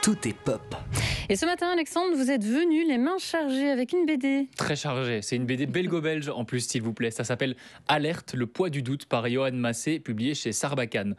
tout est pop. Et ce matin, Alexandre, vous êtes venu les mains chargées avec une BD. Très chargé, c'est une BD belgo-belge en plus, s'il vous plaît. Ça s'appelle Alerte, le poids du doute par Johan Massé, publié chez Sarbacane.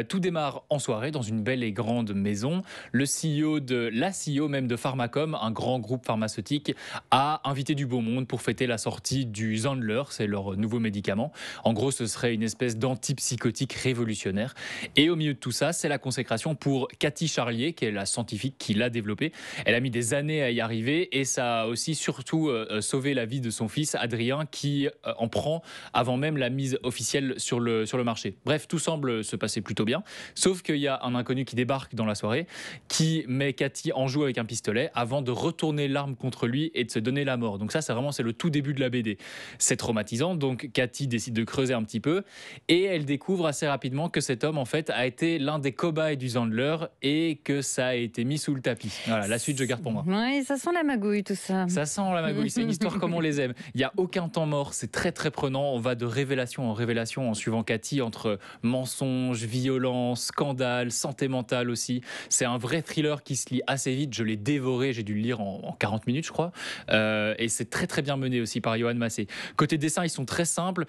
Tout démarre en soirée dans une belle et grande maison. Le CEO la CEO même de Pharmacom, un grand groupe pharmaceutique, a invité du beau monde pour fêter la sortie du Zandler, c'est leur nouveau médicament. En gros, ce serait une espèce d'antipsychotique révolutionnaire. Et au milieu de tout ça, c'est la consécration pour Cathy Charlier, qui est la scientifique qui l'a développé. Elle a mis des années à y arriver et ça a aussi surtout sauvé la vie de son fils Adrien qui en prend avant même la mise officielle sur le marché. Bref, tout semble se passer plutôt bien, sauf qu'il y a un inconnu qui débarque dans la soirée, qui met Cathy en joue avec un pistolet avant de retourner l'arme contre lui et de se donner la mort. Donc ça, c'est le tout début de la BD. C'est traumatisant, donc Cathy décide de creuser un petit peu et elle découvre assez rapidement que cet homme en fait a été l'un des cobayes du Zandler et que ça a été mis sous le tapis. Voilà, la suite je garde pour moi. Oui, ça sent la magouille tout ça. Ça sent la magouille, c'est une histoire comme on les aime. Il n'y a aucun temps mort, c'est très très prenant. On va de révélation en révélation en suivant Cathy entre mensonges, violence, scandale, santé mentale aussi. C'est un vrai thriller qui se lit assez vite. Je l'ai dévoré, j'ai dû le lire en 40 minutes je crois. Et c'est très très bien mené aussi par Johan Massé. Côté dessin, ils sont très simples.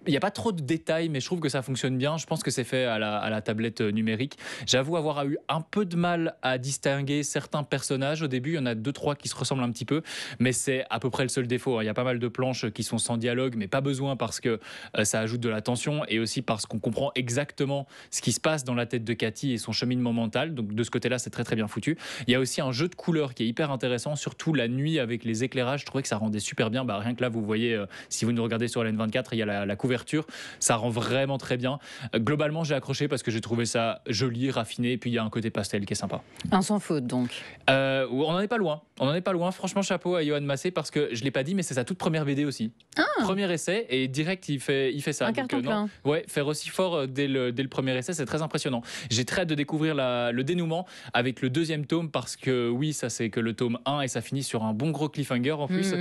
Il n'y a pas trop de détails, mais je trouve que ça fonctionne bien. Je pense que c'est fait à la tablette numérique. J'avoue avoir eu un peu de mal à distinguer certains personnages. Au début, il y en a 2-3 qui se ressemblent un petit peu, mais c'est à peu près le seul défaut. Il y a pas mal de planches qui sont sans dialogue, mais pas besoin parce que ça ajoute de la tension et aussi parce qu'on comprend exactement ce qui se passe dans la tête de Cathy et son cheminement mental. Donc de ce côté-là, c'est très très bien foutu. Il y a aussi un jeu de couleurs qui est hyper intéressant, surtout la nuit avec les éclairages. Je trouvais que ça rendait super bien. Rien que là, vous voyez, si vous nous regardez sur LN24, il y a la couverture. Ça rend vraiment très bien. Globalement, j'ai accroché parce que j'ai trouvé ça joli, raffiné, et puis il y a un côté pastel qui est sympa. Un sans faute donc. On n'en est pas loin. On n'en est pas loin. Franchement, chapeau à Johan Massé parce que je l'ai pas dit, mais c'est sa toute première BD aussi. Premier essai et direct il fait ça. Un carton plein. Ouais, faire aussi fort dès le premier essai, c'est très impressionnant. J'ai très hâte de découvrir le dénouement avec le deuxième tome parce que oui, ça c'est que le tome 1 et ça finit sur un bon gros cliffhanger en plus.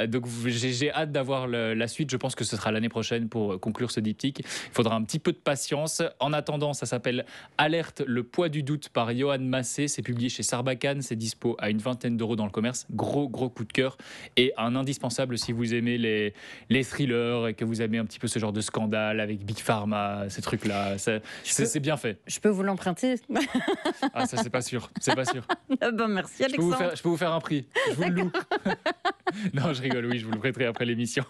Donc j'ai hâte d'avoir la suite. Je pense que ce sera l'année prochaine pour conclure ce diptyque. Il faudra un petit peu de patience. En attendant, ça s'appelle Alerte, le poids du doute par Johan Massé. C'est publié chez Sarbacane. C'est dispo à une vingtaine d'euros dans le commerce. Gros coup de cœur et un indispensable si vous aimez les thrillers et que vous aimez un petit peu ce genre de scandale avec Big Pharma, ces trucs-là. C'est bien fait. Je peux vous l'emprunter? Ah, ça, c'est pas sûr. C'est pas sûr. Merci, Alexandre. Je peux vous faire un prix. Je vous le loue. Non, je rigole, oui, je vous le prêterai après l'émission.